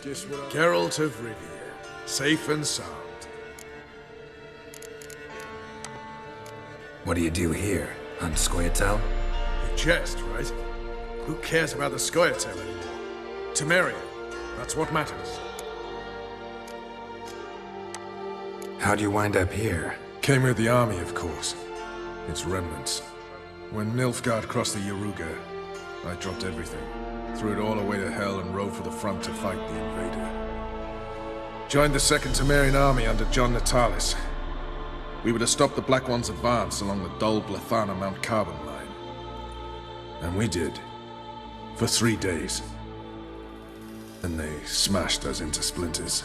Geralt of Rivia, safe and sound. What do you do here? On Scoia'tael? You jest, right? Who cares about the Scoia'tael anymore? Temeria, that's what matters. How'd you wind up here? Came with the army, of course. Its remnants. When Nilfgaard crossed the Yaruga, I dropped everything. Threw it all away to hell and rode for the front to fight the invader. Joined the Second Temerian army under John Natalis. We were to stop the Black One's advance along the Dol Blathana Mount Carbon line. And we did. For 3 days. Then they smashed us into splinters.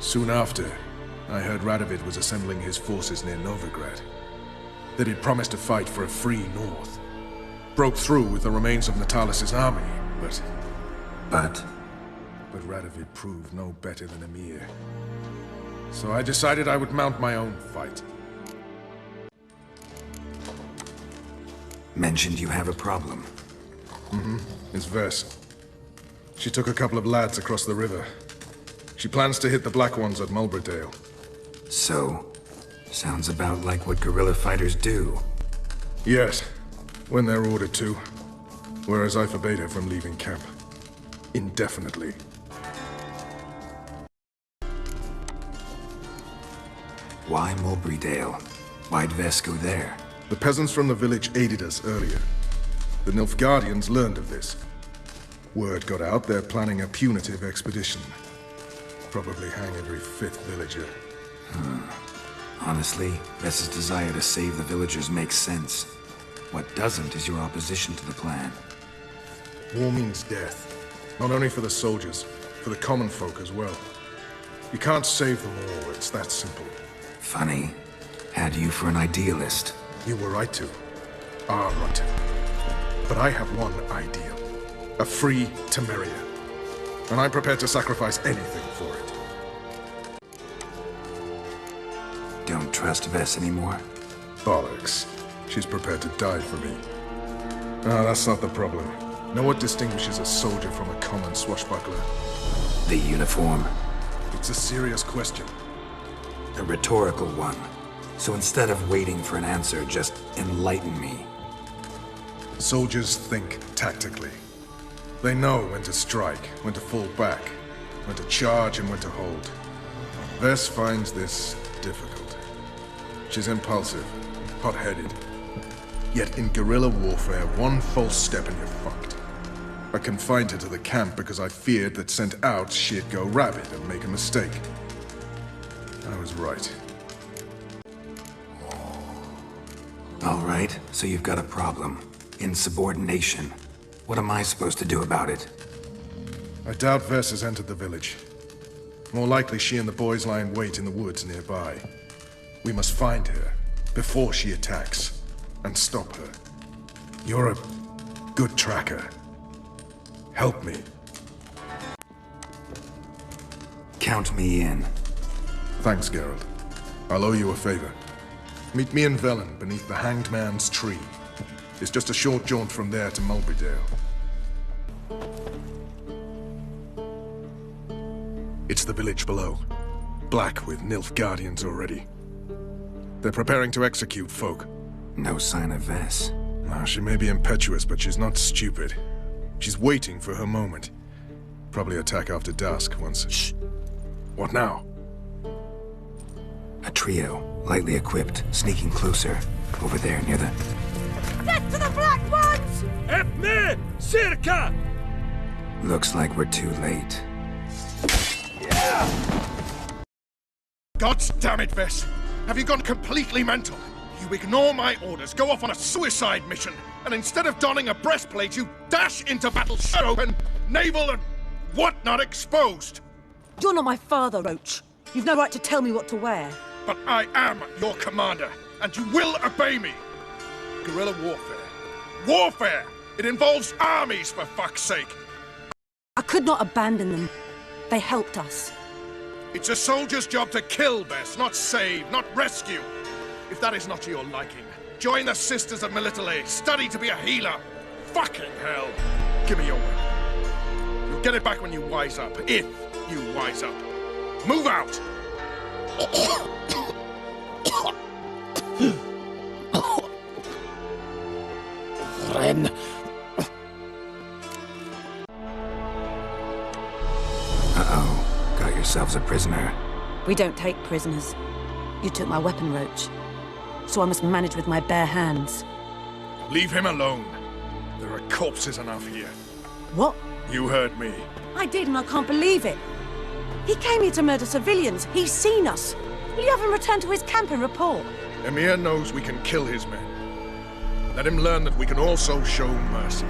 Soon after, I heard Radovid was assembling his forces near Novigrad. That he'd promised to fight for a free North. Broke through with the remains of Natalis' army, but Radovid proved no better than Emir. So I decided I would mount my own fight. Mentioned you have a problem. It's Vess. She took a couple of lads across the river. She plans to hit the Black Ones at Mulberdale. So, sounds about like what guerrilla fighters do. Yes, when they're ordered to. Whereas I forbade her from leaving camp. Indefinitely. Why Mulberdale? Why'd Vess go there? The peasants from the village aided us earlier. The Nilfgaardians learned of this. Word got out they're planning a punitive expedition. Probably hang every 5th villager. Honestly, Vess's desire to save the villagers makes sense. What doesn't is your opposition to the plan. War means death. Not only for the soldiers, for the common folk as well. You can't save them all, it's that simple. Funny. Had you for an idealist. You were right to. Are right to. But I have one ideal. A free Temeria. And I'm prepared to sacrifice anything for it. Don't trust Vess anymore? Bollocks. She's prepared to die for me. Ah, that's not the problem. Know what distinguishes a soldier from a common swashbuckler? The uniform. It's a serious question. A rhetorical one. So instead of waiting for an answer, just enlighten me. Soldiers think tactically. They know when to strike, when to fall back, when to charge and when to hold. Vess finds this difficult. She's impulsive, hot-headed. Yet in guerrilla warfare, one false step and you're fucked. I confined her to the camp because I feared that sent out she'd go rabid and make a mistake. I was right. All right, so you've got a problem. Insubordination. What am I supposed to do about it? I doubt Vess has entered the village. More likely she and the boys lie in wait in the woods nearby. We must find her before she attacks and stop her. You're a good tracker. Help me. Count me in. Thanks, Geralt. I'll owe you a favor. Meet me in Velen beneath the Hanged Man's tree. It's just a short jaunt from there to Mulberdale. It's the village below. Black with Nilfgaardians already. They're preparing to execute folk. No sign of Vess. Now, she may be impetuous, but she's not stupid. She's waiting for her moment. Probably attack after dusk once... Shh! What now? A trio, lightly equipped, sneaking closer. Over there, near the... Get to the Black Ones! Epme! Circa! Looks like we're too late. God damn it, Vess! Have you gone completely mental? You ignore my orders, go off on a suicide mission, and instead of donning a breastplate, you dash into battle open, naval and whatnot exposed! You're not my father, Roach. You've no right to tell me what to wear. But I am your commander, and you will obey me! Guerrilla warfare. Warfare! It involves armies, for fuck's sake! I could not abandon them. They helped us. It's a soldier's job to kill, Bess, not save, not rescue. If that is not to your liking, join the Sisters of Melitele, study to be a healer. Fucking hell! Give me your weapon. Get it back when you wise up. If you wise up. Move out! Ren. Uh-oh. Got yourselves a prisoner. We don't take prisoners. You took my weapon, Roach. So I must manage with my bare hands. Leave him alone. There are corpses enough here. What? You heard me. I did, and I can't believe it. He came here to murder civilians. He's seen us. Will you have him return to his camp and report? Emir knows we can kill his men. Let him learn that we can also show mercy.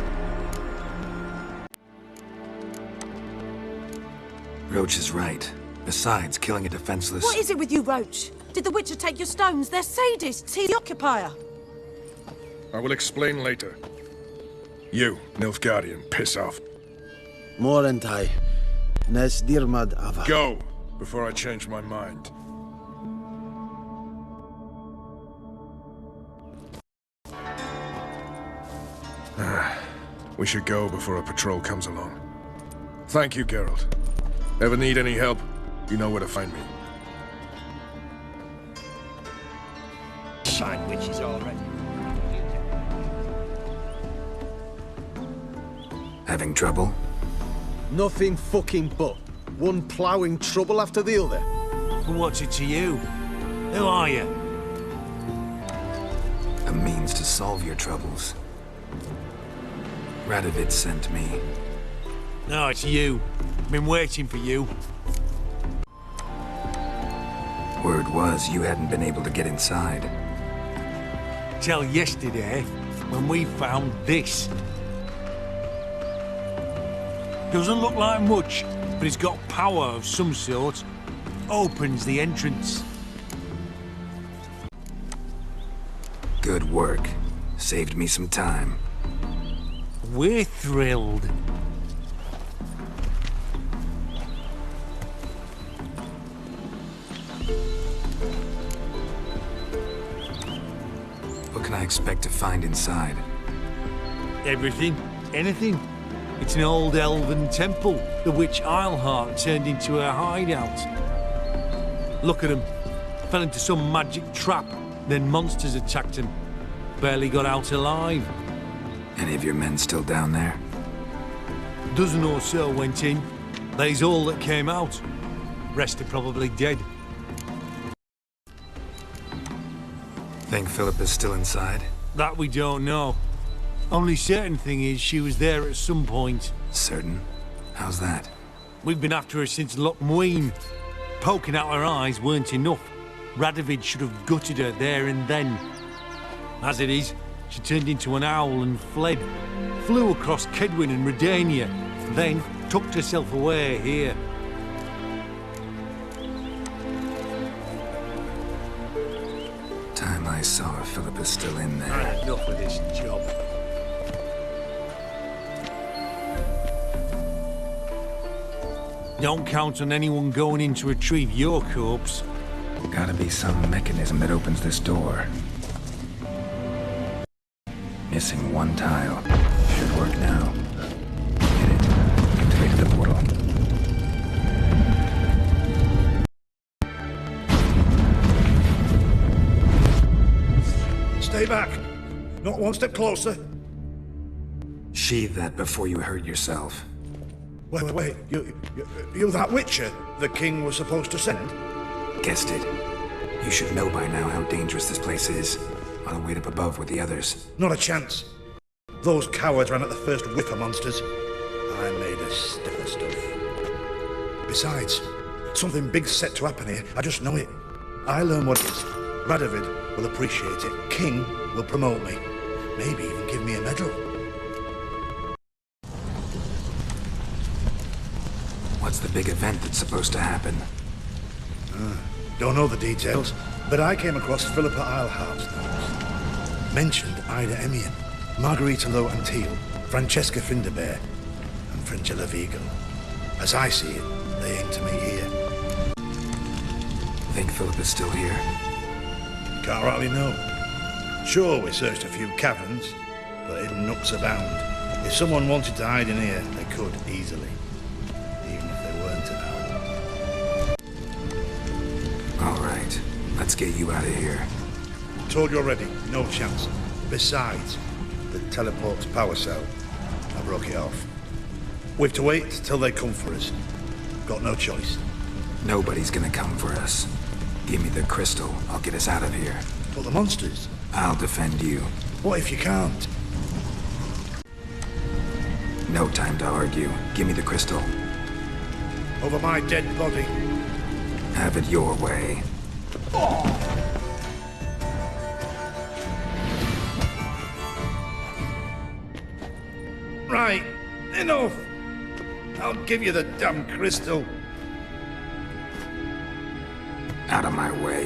Roach is right. Besides, killing a defenseless... What is it with you, Roach? Did the Witcher take your stones? They're sadists. He's the occupier. I will explain later. You, Nilfgaardian, piss off. Morentai. Nes dirmad ava. Go, before I change my mind. We should go before a patrol comes along. Thank you, Geralt. Ever need any help, you know where to find me. Sandwiches already. Having trouble? Nothing fucking but. One ploughing trouble after the other. What's it to you? Who are you? A means to solve your troubles. Radovid sent me. No, it's you. Been waiting for you. Word was you hadn't been able to get inside. Till yesterday, when we found this. Doesn't look like much, but it's got power of some sort. Opens the entrance. Good work. Saved me some time. We're thrilled. What can I expect to find inside? Everything, anything. It's an old elven temple, the witch Eilhart turned into a hideout. Look at him. Fell into some magic trap, then monsters attacked him. Barely got out alive. Any of your men still down there? Dozen or so went in. That's all that came out. Rest are probably dead. Think Philip is still inside? That we don't know. Only certain thing is she was there at some point. Certain? How's that? We've been after her since Lochmuin. Poking out her eyes weren't enough. Radovid should have gutted her there and then. As it is, she turned into an owl and fled. Flew across Kedwin and Redania, then tucked herself away here. Time I saw her, Philip is still in there. Enough of this job. Don't count on anyone going in to retrieve your corpse. Gotta be some mechanism that opens this door. Missing one tile. Should work now. Get it. Activate the portal. Stay back. Not one step closer. Sheathe that before you hurt yourself. Wait. You that Witcher the king was supposed to send? Guessed it. You should know by now how dangerous this place is. I'll wait up above with the others. Not a chance. Those cowards ran at the first whiff of monsters. I made a stiff of stuff. Besides, something big's set to happen here. I just know it. I learn what it is. Radovid will appreciate it. King will promote me. Maybe even give me a medal. What's the big event that's supposed to happen? Don't know the details, but I came across Philippa Eilhart's notes. Mentioned Ida Emian, Margarita Low Antil, Francesca Finderbear, and Fringilla Vigo. As I see it, they aim to meet here. Think Philip is still here? Can't rightly know. Sure, we searched a few caverns, but hidden nooks abound. If someone wanted to hide in here, they could, easily. Let's get you out of here. Told you already, no chance. Besides, the teleport's power cell. I broke it off. We have to wait till they come for us. Got no choice. Nobody's gonna come for us. Give me the crystal, I'll get us out of here. But the monsters? I'll defend you. What if you can't? No time to argue. Give me the crystal. Over my dead body. Have it your way. Right, enough! I'll give you the damn crystal. Out of my way.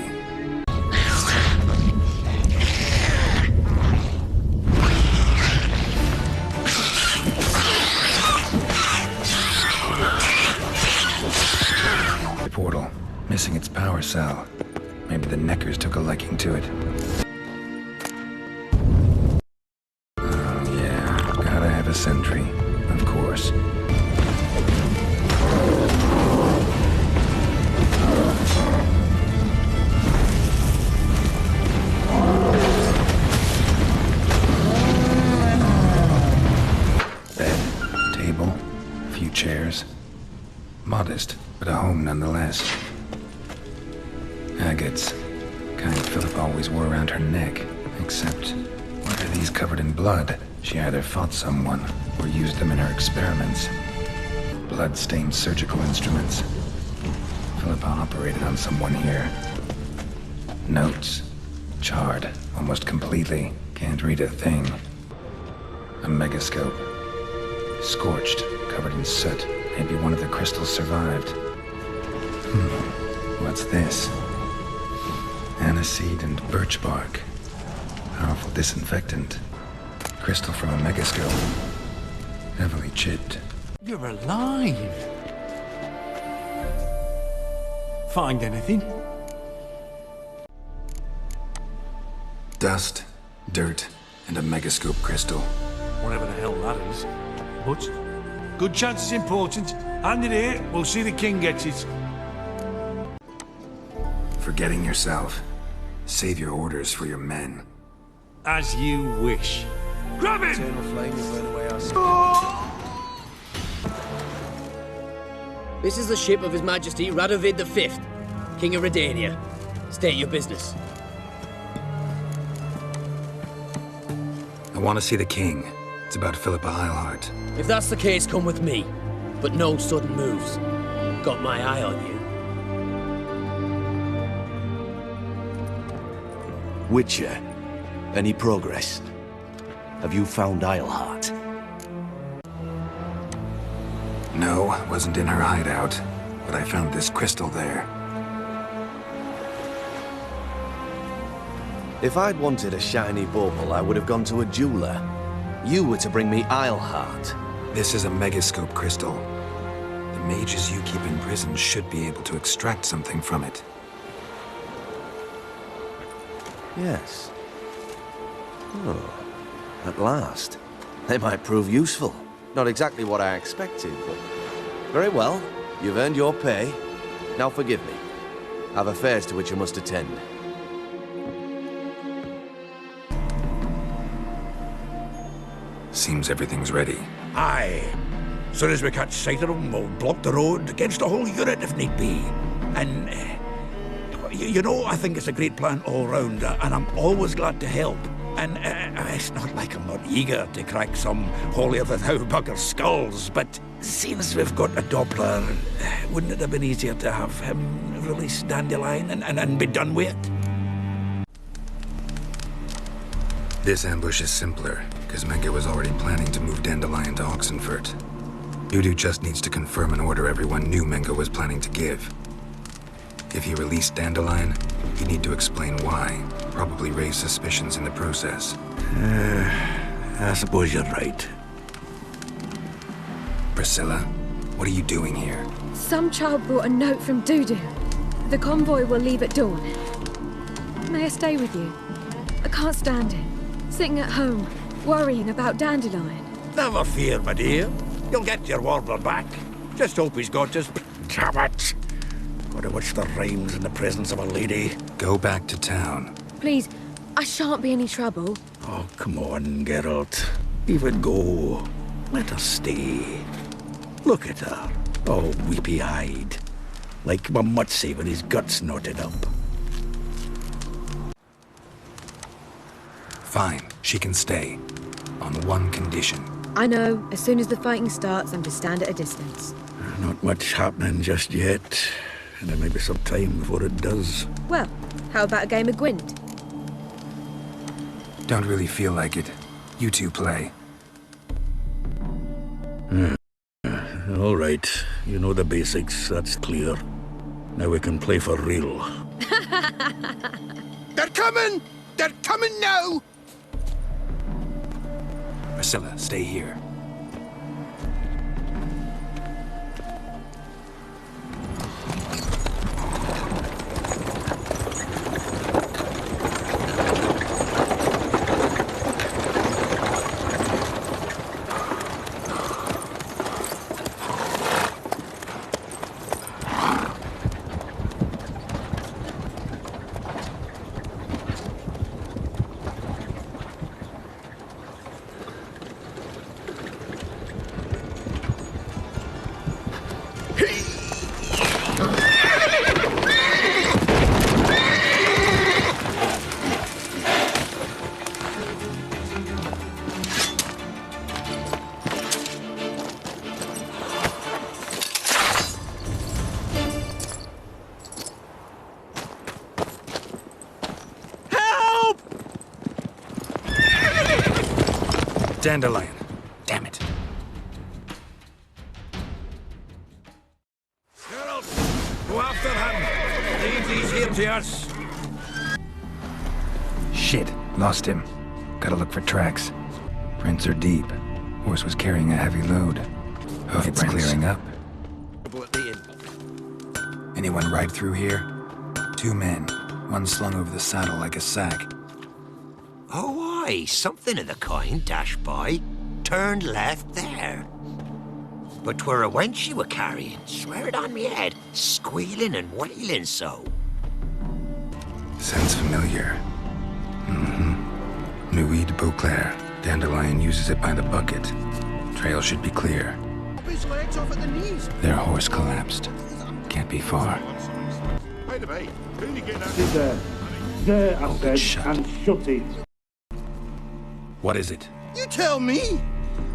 The portal, missing its power cell. Maybe the Neckers took a liking to it. Oh yeah, gotta have a sentry, of course. Bed, table, a few chairs. Modest, but a home nonetheless. Agates. Kind Philip always wore around her neck. Except, why are these covered in blood? She either fought someone, or used them in her experiments. Blood-stained surgical instruments. Philippa operated on someone here. Notes. Charred, almost completely. Can't read a thing. A megascope. Scorched, covered in soot. Maybe one of the crystals survived. What's this? Aniseed and birch bark. Powerful disinfectant. Crystal from a megascope. Heavily chipped. You're alive! Find anything? Dust, dirt, and a megascope crystal. Whatever the hell that is. But good chance it's important. Hand it here, we'll see the king gets it. Forgetting yourself. Save your orders for your men. As you wish. Grab him! Eternal flame will burn away our This is the ship of His Majesty Radovid V, King of Redania. State your business. I want to see the king. It's about Philippa Eilhart. If that's the case, come with me. But no sudden moves. Got my eye on you. Witcher, any progress? Have you found Eilhart? No, I wasn't in her hideout. But I found this crystal there. If I'd wanted a shiny bauble, I would have gone to a jeweler. You were to bring me Eilhart. This is a megascope crystal. The mages you keep in prison should be able to extract something from it. Yes. Oh, at last. They might prove useful. Not exactly what I expected, but... Very well. You've earned your pay. Now forgive me. I've affairs to which I must attend. Seems everything's ready. Aye. Soon as we catch sight of them, we'll block the road against the whole unit if need be. And, you know, I think it's a great plan all round, and I'm always glad to help. And it's not like I'm not eager to crack some holier-than-thou bugger's skulls, but since we've got a Doppler, wouldn't it have been easier to have him release Dandelion and be done with it? This ambush is simpler, because Menge was already planning to move Dandelion to Oxenfurt. Dudu just needs to confirm an order everyone knew Menge was planning to give. If he released Dandelion, he'd need to explain why. Probably raise suspicions in the process. I suppose you're right. Priscilla, what are you doing here? Some child brought a note from Dudu. The convoy will leave at dawn. May I stay with you? I can't stand it. Sitting at home, worrying about Dandelion. Never fear, my dear. You'll get your warbler back. Just hope he's got his... Damn it! Gotta watch the rhymes in the presence of a lady. Go back to town. Please, I shan't be any trouble. Oh, come on, Geralt. Leave it go. Let her stay. Look at her, all weepy-eyed. Like my mutsy with his guts knotted up. Fine, she can stay. On one condition. I know, as soon as the fighting starts, I'm to stand at a distance. Not much happening just yet. And there may be some time before it does. Well, how about a game of Gwent? Don't really feel like it. You two play. All right. You know the basics, that's clear. Now we can play for real. They're coming! They're coming now! Priscilla, stay here. Dandelion. Damn it. Geralt, go after him. Leave these here to us. Shit, lost him. Gotta look for tracks. Prints are deep. Horse was carrying a heavy load. Hoof it's clearing up. Anyone ride through here? 2 men. One slung over the saddle like a sack. Oh, aye, something of the kind dashed by. Turned left there. But 'twere a wench you were carrying, swear it on me head, squealing and wailing so. Sounds familiar. Nuit de Beauclair. Dandelion uses it by the bucket. Trail should be clear. His legs off at the knees. Their horse collapsed. Can't be far. Sit there. There, I said, shut. and shut it. What is it? You tell me!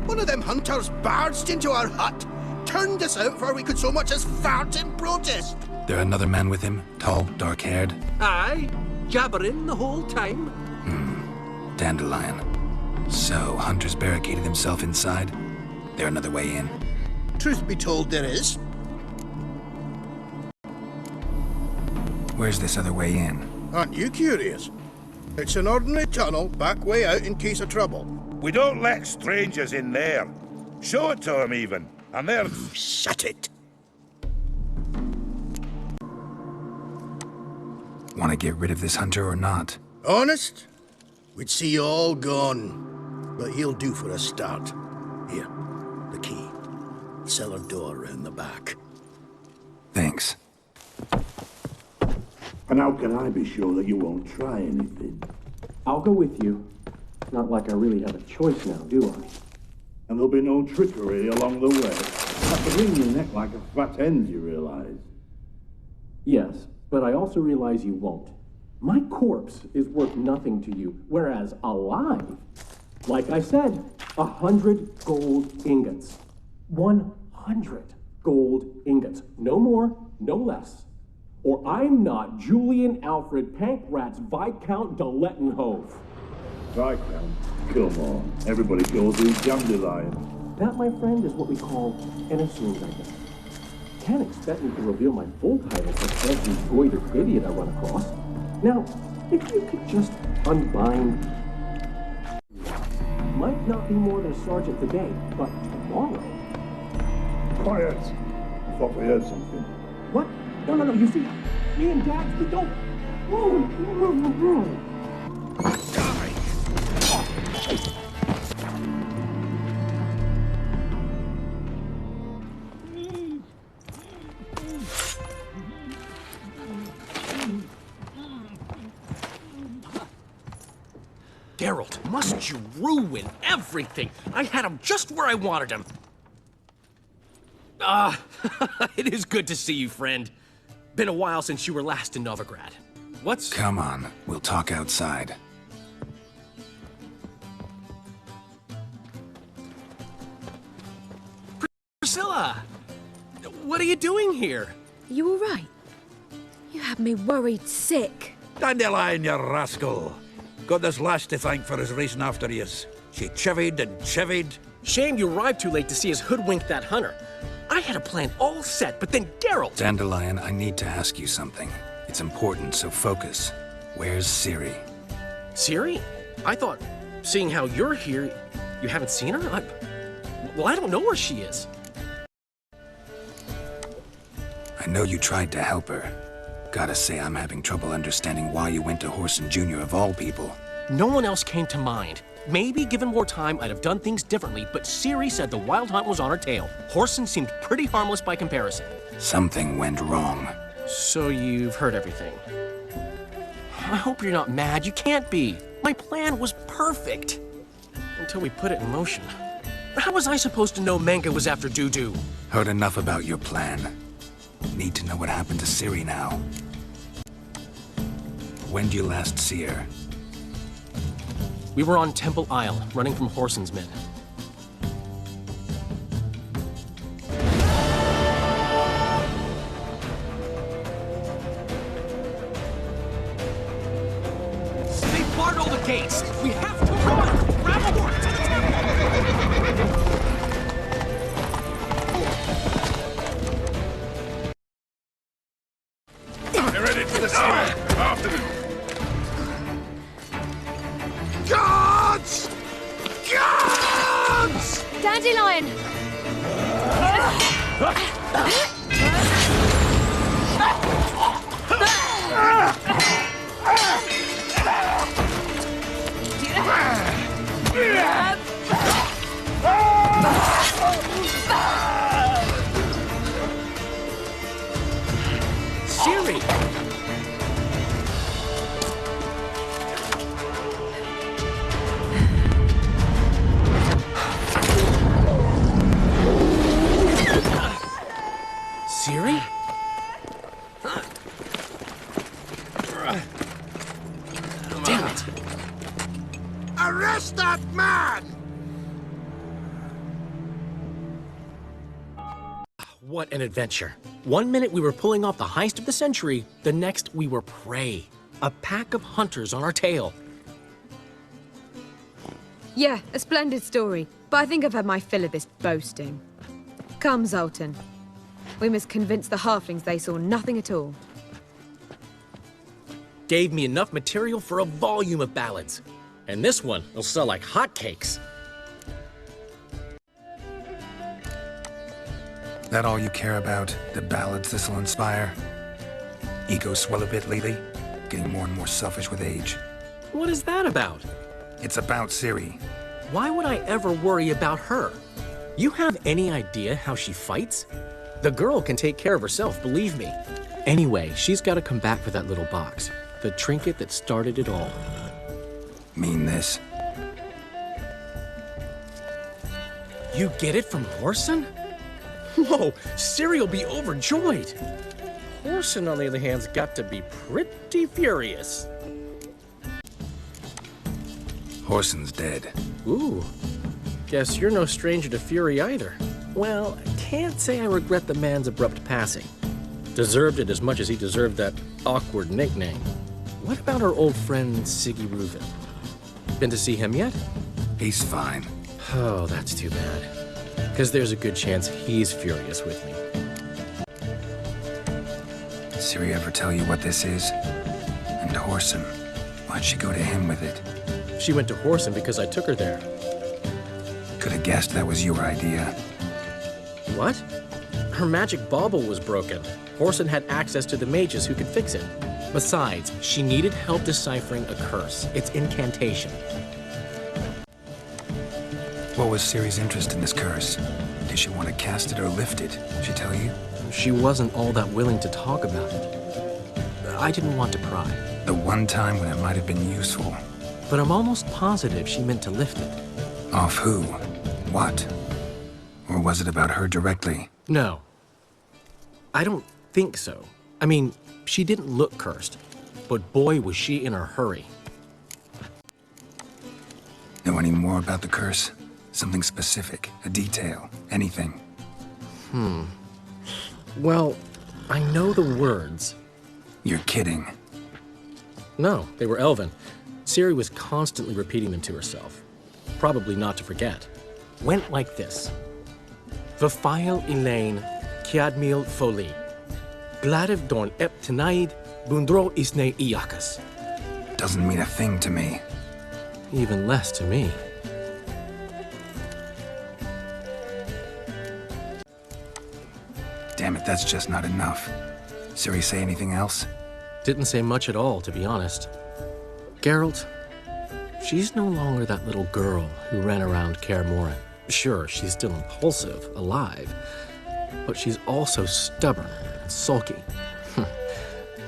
One of them hunters barged into our hut, turned us out before we could so much as fart in protest. There another man with him? Tall, dark-haired? Aye, jabbering the whole time. Dandelion. So, Hunter's barricaded himself inside? There another way in? Truth be told, there is. Where's this other way in? Aren't you curious? It's an ordinary tunnel, back way out in case of trouble. We don't let strangers in there. Show it to them, even. And they're... Shut it. Want to get rid of this hunter or not? Honest? We'd see you all gone. But he'll do for a start. Here, the key. Cellar door round the back. Thanks. And how can I be sure that you won't try anything? I'll go with you. Not like I really have a choice now, do I? And there'll be no trickery along the way. I could wring your neck like a fat end, you realize? Yes, but I also realize you won't. My corpse is worth nothing to you, whereas alive, like I said, 100 gold ingots. 100 gold ingots. No more, no less. Or I'm not Julian Alfred Pankratz Viscount de Lettenhove. Viscount? Come on. Everybody calls you Dandelion. That, my friend, is what we call an assumed identity. Can't expect me to reveal my full title for every goited idiot I run across. Now, if you could just unbind... Might not be more than a sergeant today, but tomorrow... Quiet. I thought we heard something. What? No, you see, me and Dax, we don't... Geralt, must you ruin everything? I had him just where I wanted him. It is good to see you, friend. Been a while since you were last in Novigrad. What's... Come on, we'll talk outside. Priscilla! What are you doing here? You all right? You had me worried sick. Dandelion, you rascal. Got this lass to thank for his racing after yous. She chivied and chivied. Shame you arrived too late to see us hoodwink that hunter. I had a plan all set, but then Geralt... Dandelion, I need to ask you something. It's important, so focus. Where's Ciri? Ciri? I thought, seeing how you're here, you haven't seen her? Well, I don't know where she is. I know you tried to help her. Gotta say, I'm having trouble understanding why you went to Whoreson Jr. of all people. No one else came to mind. Maybe, given more time, I'd have done things differently, but Ciri said the Wild Hunt was on her tail. Whoreson seemed pretty harmless by comparison. Something went wrong. So you've heard everything. I hope you're not mad. You can't be. My plan was perfect. Until we put it in motion. How was I supposed to know Manga was after Dudu? Heard enough about your plan. Need to know what happened to Ciri now. When did you last see her? We were on Temple Isle, running from Whoreson's men. They barred all the gates! We have to run! Grab a horse! They're ready for the storm! After them! Guards! Guards! Dandelion! Ciri! Ciri? Damn it! Arrest that man! What an adventure. One minute we were pulling off the heist of the century, the next we were prey. A pack of hunters on our tail. Yeah, a splendid story, but I think I've had my fill of this boasting. Come, Zoltan. We must convince the halflings they saw nothing at all. Gave me enough material for a volume of ballads. And this one will sell like hotcakes. That all you care about? The ballads this'll inspire? Ego swell a bit lately? Getting more and more selfish with age. What is that about? It's about Ciri. Why would I ever worry about her? You have any idea how she fights? The girl can take care of herself, believe me. Anyway, she's got to come back for that little box. The trinket that started it all. Mean this? You get it from Whoreson? Whoa, Ciri will be overjoyed. Whoreson, on the other hand, has got to be pretty furious. Whoreson's dead. Ooh, guess you're no stranger to fury either. Well, I can't say I regret the man's abrupt passing. Deserved it as much as he deserved that awkward nickname. What about our old friend Siggy Reuven? Been to see him yet? He's fine. Oh, that's too bad. Because there's a good chance he's furious with me. Ciri ever tell you what this is? And Whoreson, why'd she go to him with it? She went to Whoreson because I took her there. Could have guessed that was your idea. What? Her magic bauble was broken. Whoreson had access to the mages who could fix it. Besides, she needed help deciphering a curse. Its incantation. What was Ciri's interest in this curse? Did she want to cast it or lift it? Did she tell you? She wasn't all that willing to talk about it. I didn't want to pry. The one time when it might have been useful. but I'm almost positive she meant to lift it. Off who? What? Or was it about her directly? No. I don't think so. I mean, she didn't look cursed, but boy was she in a hurry. Know any more about the curse? Something specific, a detail, anything? Well, I know the words. You're kidding. No, they were Elven. Ciri was constantly repeating them to herself. Probably not to forget. Went like this. Vafile Elaine, Kiadmil Foli. Gladev Dorn Ep Tenaid, Bundro Isne Iakas. Doesn't mean a thing to me. Even less to me. Damn it, that's just not enough. Ciri say anything else? Didn't say much at all, to be honest. Geralt, she's no longer that little girl who ran around Kaer Morhen. Sure, she's still impulsive, alive, but she's also stubborn and sulky.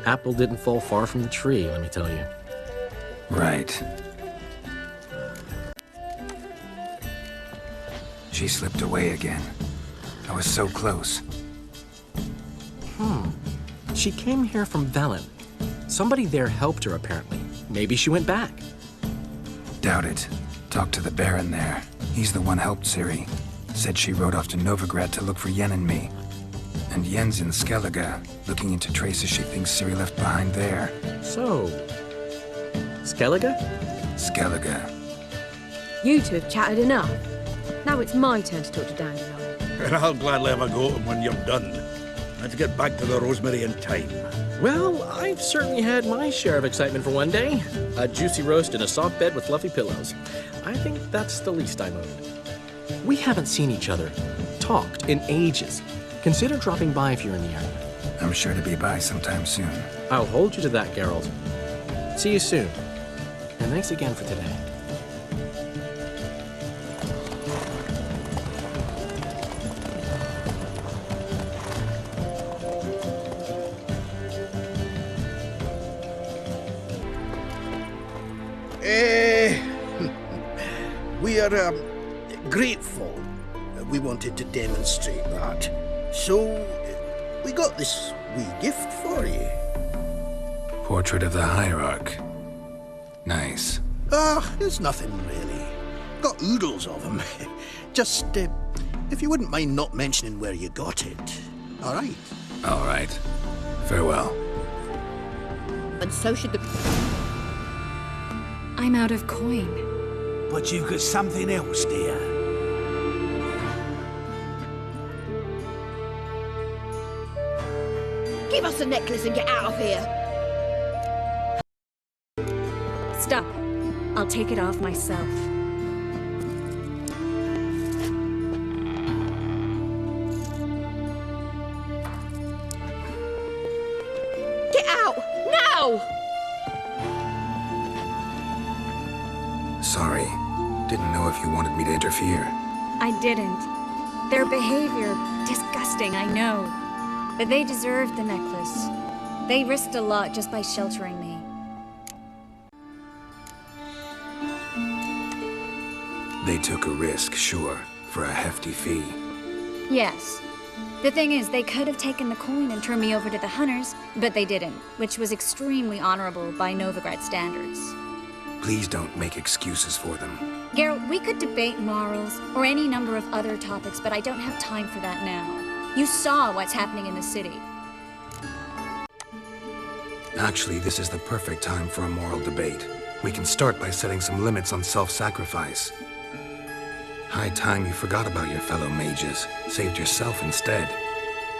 Apple didn't fall far from the tree, let me tell you. Right. She slipped away again. I was so close. She came here from Velen. Somebody there helped her, apparently. Maybe she went back. Doubt it. Talked to the Baron there. He's the one helped Ciri. Said she rode off to Novigrad to look for Yen and me. And Yen's in Skellige, looking into traces she thinks Ciri left behind there. So, Skellige? Skellige. You two have chatted enough. Now it's my turn to talk to Dandelion. And I'll gladly have a go at him when you're done. Let's get back to the Rosemary in time. Well, I've certainly had my share of excitement for one day. A juicy roast in a soft bed with fluffy pillows. I think that's the least I'm owed. We haven't seen each other, talked in ages. Consider dropping by if you're in the area. I'm sure to be by sometime soon. I'll hold you to that, Geralt. See you soon. And thanks again for today. We are grateful. We wanted to demonstrate that. So, we got this wee gift for you. Portrait of the Hierarch. Nice. It's nothing really. Got oodles of them. Just, if you wouldn't mind not mentioning where you got it. All right? All right. Farewell. And so should the... I'm out of coin. But you've got something else, dear. Give us the necklace and get out of here! Stop. I'll take it off myself. Get out! Now! Sorry. Didn't know if you wanted me to interfere. I didn't. Their behavior, disgusting, I know. But they deserved the necklace. They risked a lot just by sheltering me. They took a risk, sure, for a hefty fee. Yes. The thing is, they could have taken the coin and turned me over to the hunters, but they didn't, which was extremely honorable by Novigrad standards. Please don't make excuses for them. Geralt, we could debate morals, or any number of other topics, but I don't have time for that now. You saw what's happening in the city. Actually, this is the perfect time for a moral debate. We can start by setting some limits on self-sacrifice. High time you forgot about your fellow mages, saved yourself instead.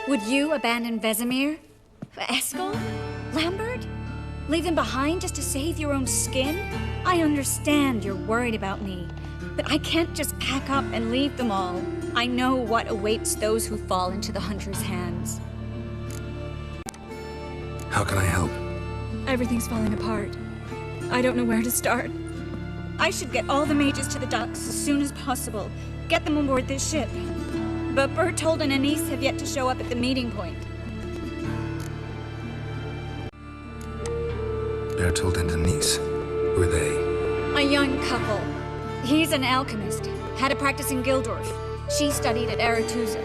Would you abandon Vesemir? For Eskel? Lambert? Leave them behind just to save your own skin? I understand you're worried about me, but I can't just pack up and leave them all. I know what awaits those who fall into the hunter's hands. How can I help? Everything's falling apart. I don't know where to start. I should get all the mages to the docks as soon as possible. Get them aboard this ship. But Bertold and Anise have yet to show up at the meeting point. Bertold and Anise. Who are they? A young couple. He's an alchemist. Had a practice in Gildorf. She studied at Aretusa.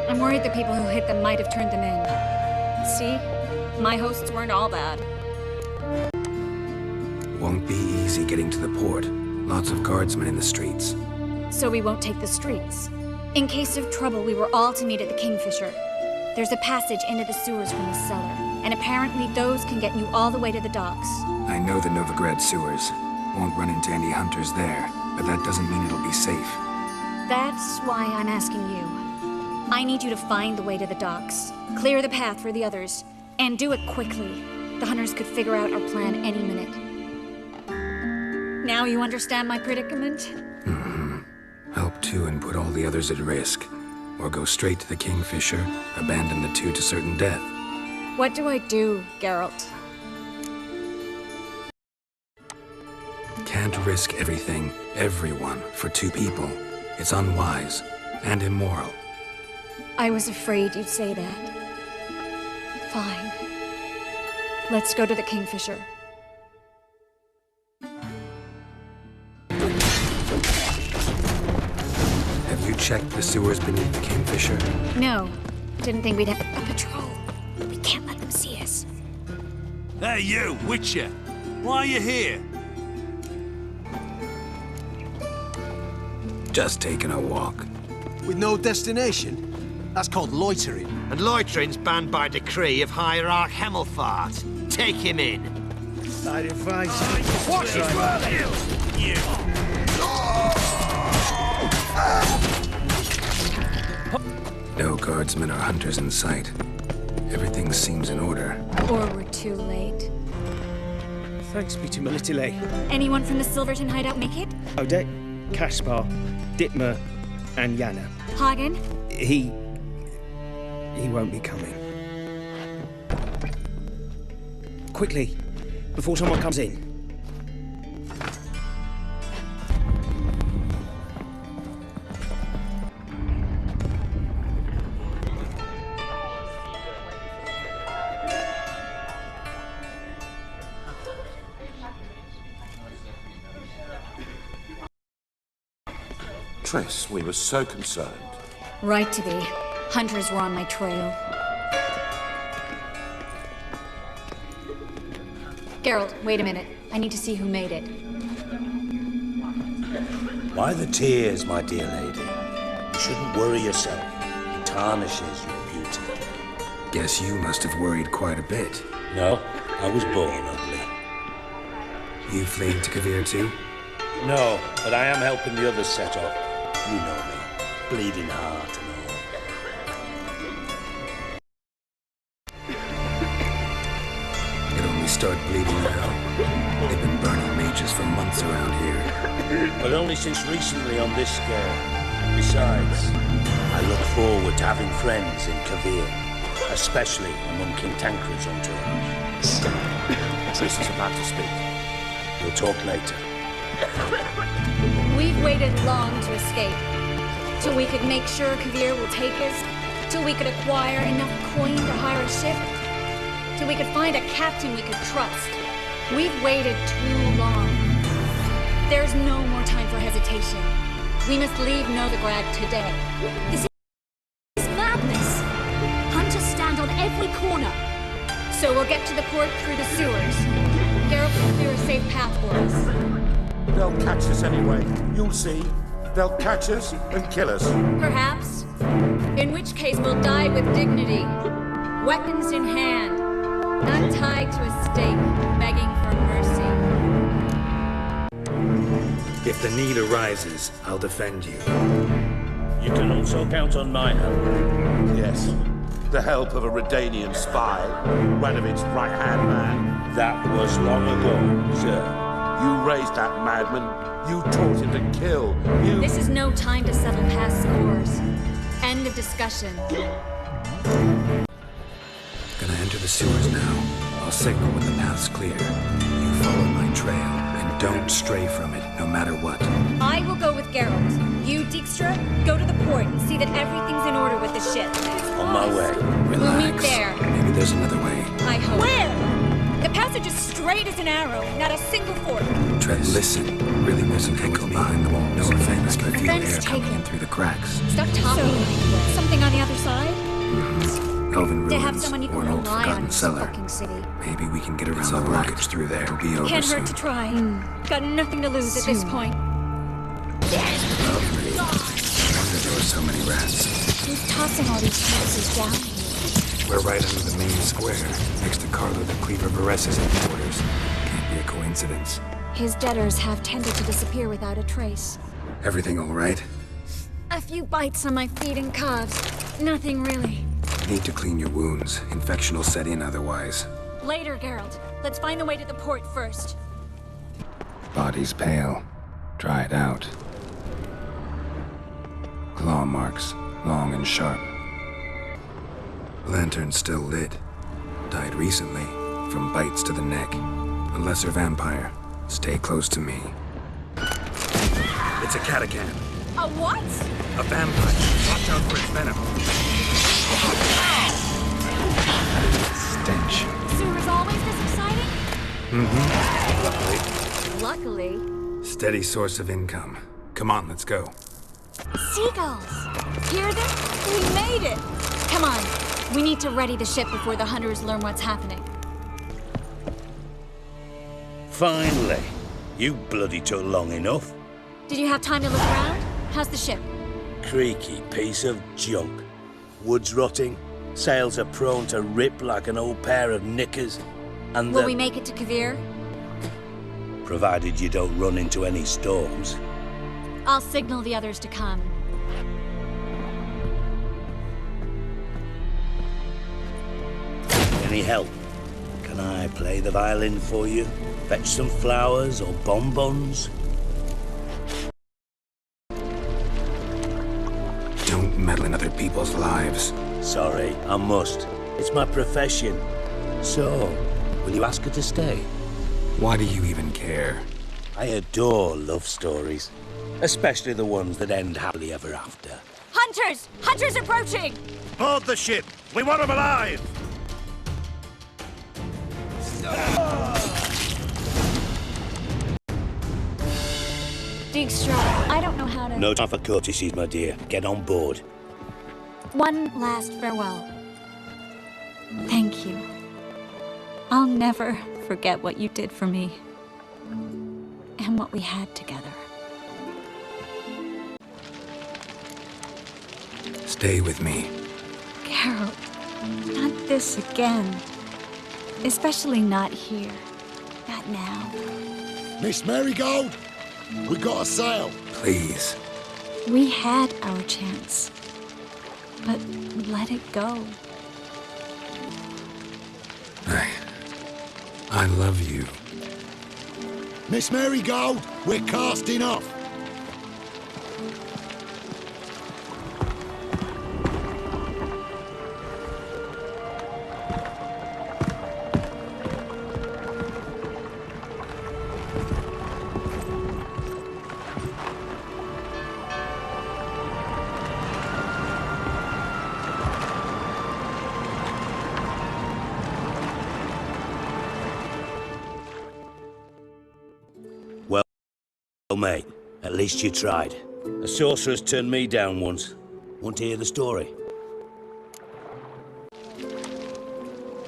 I'm worried the people who hit them might have turned them in. See? My hosts weren't all bad. Won't be easy getting to the port. Lots of guardsmen in the streets. So we won't take the streets. In case of trouble, we were all to meet at the Kingfisher. There's a passage into the sewers from the cellar, and apparently those can get you all the way to the docks. I know the Novigrad sewers. Won't run into any hunters there, but that doesn't mean it'll be safe. That's why I'm asking you. I need you to find the way to the docks, clear the path for the others, and do it quickly. The hunters could figure out our plan any minute. Now you understand my predicament? Help two and put all the others at risk. Or go straight to the Kingfisher, abandon the two to certain death. What do I do, Geralt? Can't risk everything, everyone, for two people. It's unwise and immoral. I was afraid you'd say that. Fine. Let's go to the Kingfisher. Have you checked the sewers beneath the Kingfisher? No. Didn't think we'd have a patrol. We can't let them see us. Hey, you, Witcher! Why are you here? Just taking a walk. With no destination? That's called loitering. And loitering's banned by decree of Hierarch Hemmelfart. Take him in. I'd advise Watch his work! You! No guardsmen or hunters in sight. Everything seems in order. Or we're too late. Thanks be to my little lay. Anyone from the Silverton hideout make it? Odette, Caspar, Dittmer, and Yana. Hagen? He won't be coming. Quickly, before someone comes in. Triss, we were so concerned. Right to be. Hunters were on my trail. Geralt, wait a minute. I need to see who made it. Why the tears, my dear lady? You shouldn't worry yourself. It tarnishes your beauty. Guess you must have worried quite a bit. No, I was born ugly. You fleeing to Kavir too? No, but I am helping the others set off. You know me. Bleeding heart and all. It only started bleeding now. They've been burning mages for months around here. But only since recently on this scale. Besides, I look forward to having friends in Kavir, especially among King Tancred's entourage. Triss is about to speak. We'll talk later. We've waited long to escape. Till we could make sure Kavir will take us. Till we could acquire enough coin to hire a ship. Till we could find a captain we could trust. We've waited too long. There's no more time for hesitation. We must leave Novigrad today. This is madness. Hunters stand on every corner. So we'll get to the port through the sewers. Geralt will clear a safe path for us. They'll catch us anyway. You'll see. They'll catch us and kill us. Perhaps. In which case we'll die with dignity. Weapons in hand. Not tied to a stake, begging for mercy. If the need arises, I'll defend you. You can also count on my help. Yes. The help of a Redanian spy, Radovid's right-hand man. That was long ago, sir. You raised that madman. You taught him to kill. You... This is no time to settle past scores. End of discussion. Gonna enter the sewers now. I'll signal when the path's clear. You follow my trail, and don't stray from it, no matter what. I will go with Geralt. You, Dijkstra, go to the port and see that everything's in order with the ship. On my way. Relax. We'll meet there. Maybe there's another way. I hope. Where? The passage is straight as an arrow, not a single fork. Tread, listen. Really wasn't echo behind the walls. No offense, but I feel air coming in through the cracks. Stop talking. Something on the other side? Elven To have ruins, someone you or can an old rely on forgotten in this cellar. fucking city. Maybe we can get around the blockage through there. It'll be over Can't soon. hurt to try. Got nothing to lose at this point. Lovely. No wonder there were so many rats. Who's tossing all these corpses down here? We're right under the main square, next to Carlo the Cleaver Vares's headquarters. Can't be a coincidence. His debtors have tended to disappear without a trace. Everything all right? A few bites on my feet and calves. Nothing really. Need to clean your wounds. Infection will set in otherwise. Later, Geralt. Let's find the way to the port first. Body's pale. Dried out. Claw marks, long and sharp. Lantern still lit. Died recently, from bites to the neck. A lesser vampire. Stay close to me. It's a catacan. A what? A vampire. Watch out for its venom. Stench. Sewer's always this exciting? Luckily. Luckily. Steady source of income. Come on, let's go. Seagulls! Hear them? We made it! Come on. We need to ready the ship before the hunters learn what's happening. Finally. You bloody took long enough. Did you have time to look around? How's the ship? Creaky piece of junk. Wood's rotting, sails are prone to rip like an old pair of knickers, and Will we make it to Kavir? provided you don't run into any storms. I'll signal the others to come. Any help? Can I play the violin for you? Fetch some flowers or bonbons? Don't meddle in other people's lives. Sorry, I must. It's my profession. So, will you ask her to stay? Why do you even care? I adore love stories. Especially the ones that end happily ever after. Hunters! Hunters approaching! Board the ship! We want them alive! Dijkstra, I don't know how to... No time for courtesies, my dear. Get on board. One last farewell. Thank you. I'll never forget what you did for me. And what we had together. Stay with me. Geralt, not this again. Especially not here. Not now. Miss Marigold, we got a sail. Please. We had our chance. But we let it go. I love you. Miss Marigold, we're casting off. Well, mate, at least you tried. A sorcerer's turned me down once. Want to hear the story?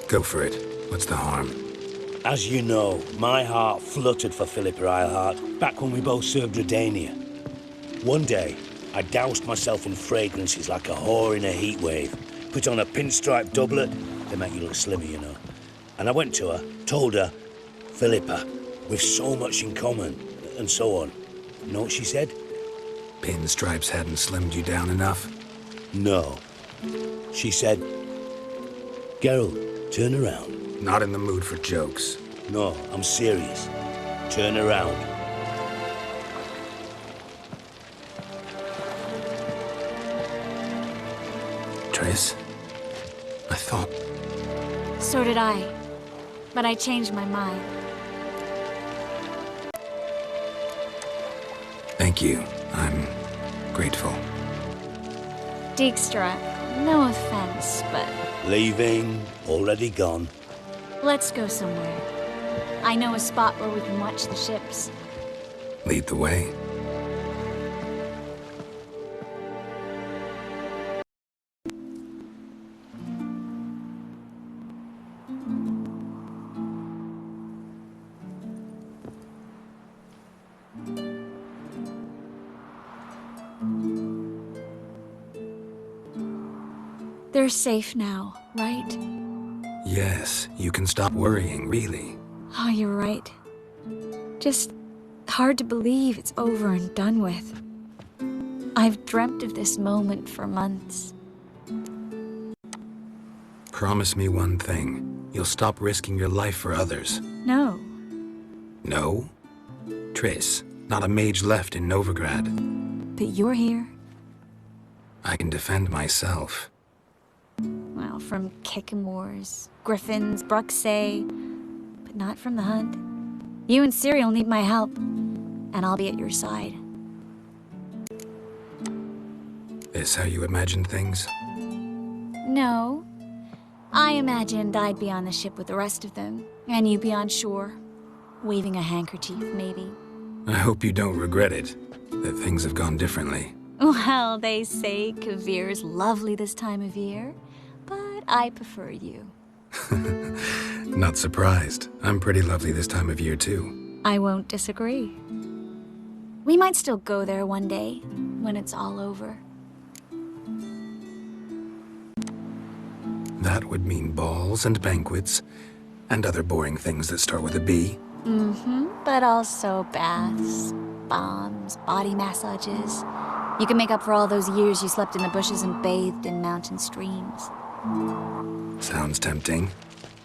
Go for it. What's the harm? As you know, my heart fluttered for Philippa Eilhart back when we both served Redania. One day, I doused myself in fragrances like a whore in a heat wave. Put on a pinstripe doublet, they make you look slimmer, you know. And I went to her, told her, Philippa, we've so much in common, and so on. You know what she said? Pinstripes hadn't slimmed you down enough? No. She said, Geralt, turn around. Not in the mood for jokes. No, I'm serious. Turn around. Triss? I thought... So did I. But I changed my mind. Thank you. I'm grateful. Dijkstra, no offense, but Leaving, already gone. let's go somewhere. I know a spot where we can watch the ships. Lead the way. They're safe now, right? Yes, you can stop worrying, really. Oh, you're right. Just hard to believe it's over and done with. I've dreamt of this moment for months. Promise me one thing. You'll stop risking your life for others. No. No? Triss, not a mage left in Novigrad. But you're here. I can defend myself. Well, from Kickamores, Griffins, Bruxay, but not from the Hunt. You and Ciri'll need my help, and I'll be at your side. Is how you imagine things? No. I imagined I'd be on the ship with the rest of them, and you'd be on shore, waving a handkerchief, maybe. I hope you don't regret it, that things have gone differently. Well, they say Kavir's lovely this time of year, but I prefer you. Not surprised. I'm pretty lovely this time of year, too. I won't disagree. We might still go there one day, when it's all over. That would mean balls and banquets, and other boring things that start with a B. But also baths, bombs, body massages. You can make up for all those years you slept in the bushes and bathed in mountain streams. Sounds tempting.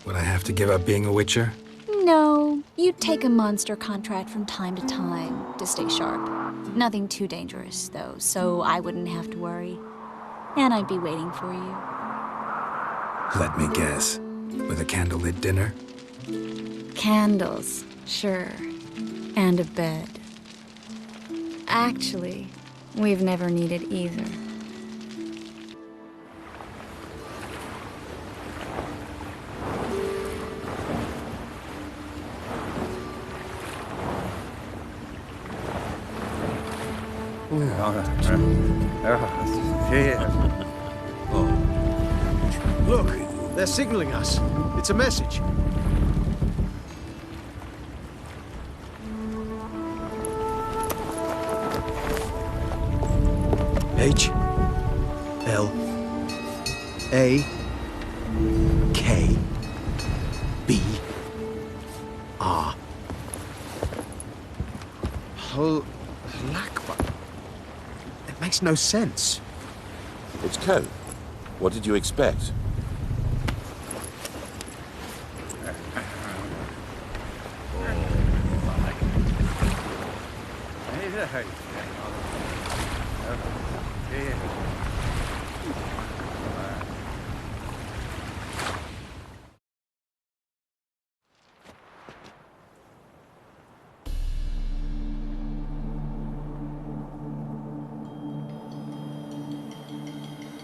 Would I have to give up being a witcher? No, you'd take a monster contract from time to time to stay sharp. Nothing too dangerous, though, so I wouldn't have to worry. And I'd be waiting for you. Let me guess. With a candlelit dinner? Candles, sure. And a bed. Actually, we've never needed either. Look, they're signaling us. It's a message. H L A K B R Lakbar. It makes no sense. It's code. What did you expect?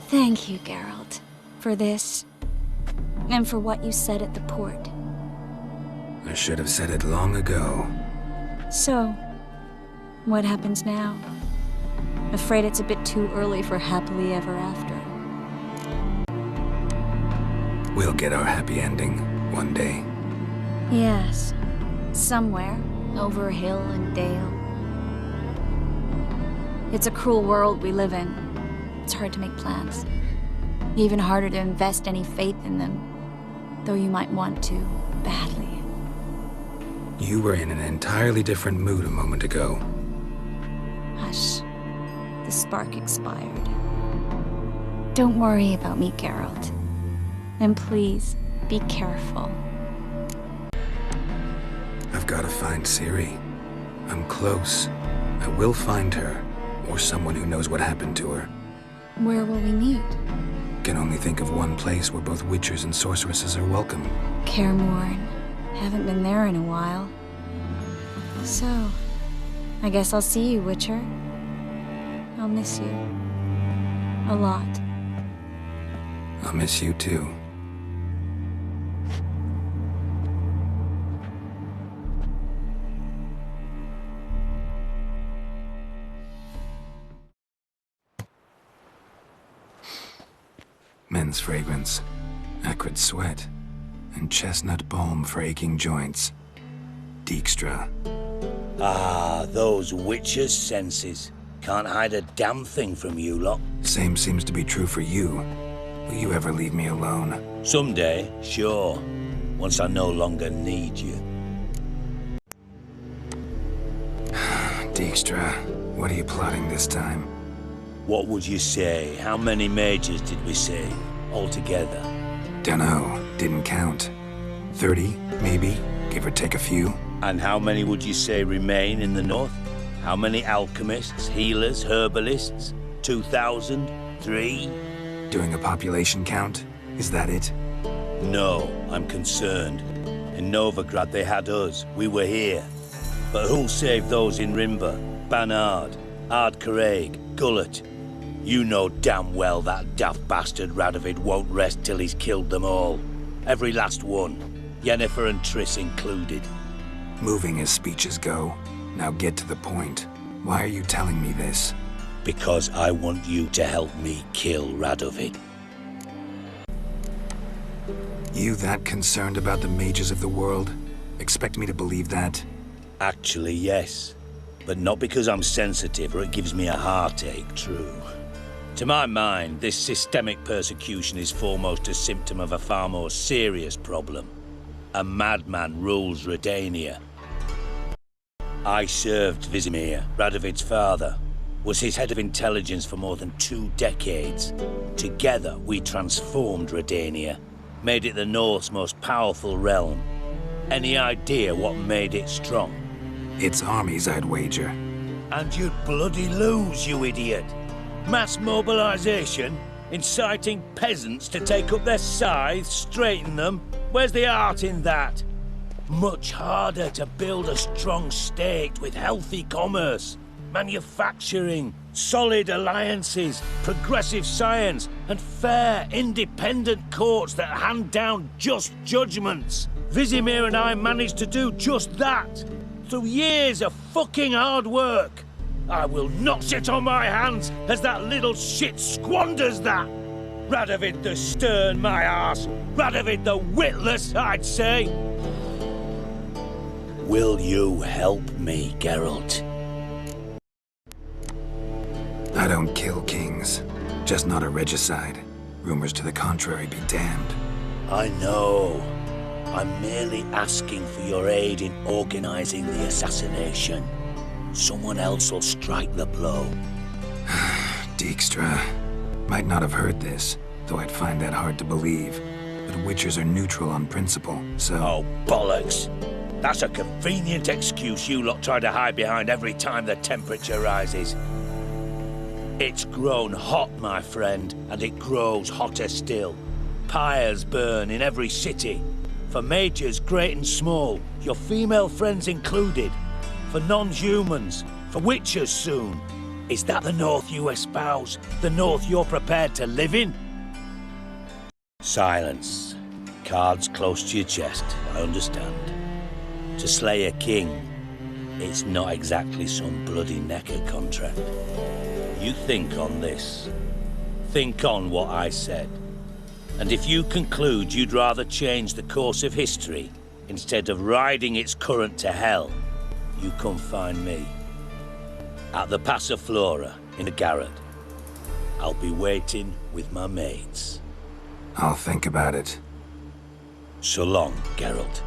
Thank you, Geralt, for this, and for what you said at the port. I should have said it long ago. So, what happens now? Afraid it's a bit too early for happily ever after. We'll get our happy ending one day. Yes, somewhere, over hill and dale. It's a cruel world we live in. It's hard to make plans. Even harder to invest any faith in them, though you might want to, badly. You were in an entirely different mood a moment ago. Hush. The spark expired. Don't worry about me, Geralt. And please, be careful. I've got to find Ciri. I'm close. I will find her, or someone who knows what happened to her. Where will we meet? Can only think of one place where both witchers and sorceresses are welcome. Kaer Morhen. Haven't been there in a while. So, I guess I'll see you, Witcher. I'll miss you. A lot. I'll miss you too. men's fragrance, acrid sweat, and chestnut balm for aching joints. Dijkstra. Ah, those witches' senses. Can't hide a damn thing from you lot. Same seems to be true for you. Will you ever leave me alone? Someday, sure. Once I no longer need you. Dijkstra, what are you plotting this time? What would you say? How many mages did we save altogether? Dunno, didn't count. 30, maybe, give or take a few. And how many would you say remain in the north? How many alchemists, healers, herbalists? 2,000? 3? Doing a population count? Is that it? No, I'm concerned. In Novigrad they had us. We were here. But who'll save those in Rimba? Banard, Ardcaraig, Gullet? You know damn well that daft bastard Radovid won't rest till he's killed them all. Every last one. Yennefer and Triss included. Moving as speeches go. Now get to the point. Why are you telling me this? Because I want you to help me kill Radovid. You that concerned about the mages of the world? Expect me to believe that? Actually, yes. But not because I'm sensitive or it gives me a heartache, true. To my mind, this systemic persecution is foremost a symptom of a far more serious problem. A madman rules Redania. I served Vizimir, Radovid's father. Was his head of intelligence for more than 2 decades. Together, we transformed Redania. Made it the North's most powerful realm. Any idea what made it strong? Its armies, I'd wager. And you'd bloody lose, you idiot. Mass mobilization? Inciting peasants to take up their scythes, straighten them? Where's the art in that? Much harder to build a strong state with healthy commerce, manufacturing, solid alliances, progressive science, and fair, independent courts that hand down just judgments. Vizimir and I managed to do just that. Through years of fucking hard work. I will not sit on my hands as that little shit squanders that. Radovid the stern, my arse. Radovid the witless, I'd say. Will you help me, Geralt? I don't kill kings. Just not a regicide. Rumors to the contrary be damned. I know. I'm merely asking for your aid in organizing the assassination. Someone else will strike the blow. Dijkstra. Might not have heard this, though I'd find that hard to believe. But witchers are neutral on principle, so... Oh, bollocks! That's a convenient excuse you lot try to hide behind every time the temperature rises. It's grown hot, my friend, and it grows hotter still. Pyres burn in every city. For mages, great and small, your female friends included. For non-humans, for witchers soon. Is that the North you espouse? The North you're prepared to live in? Silence. Cards close to your chest, I understand. To slay a king, it's not exactly some bloody necker contract. You think on this. Think on what I said. And if you conclude you'd rather change the course of history instead of riding its current to hell, you come find me. At the Passiflora in a garret. I'll be waiting with my mates. I'll think about it. So long, Geralt.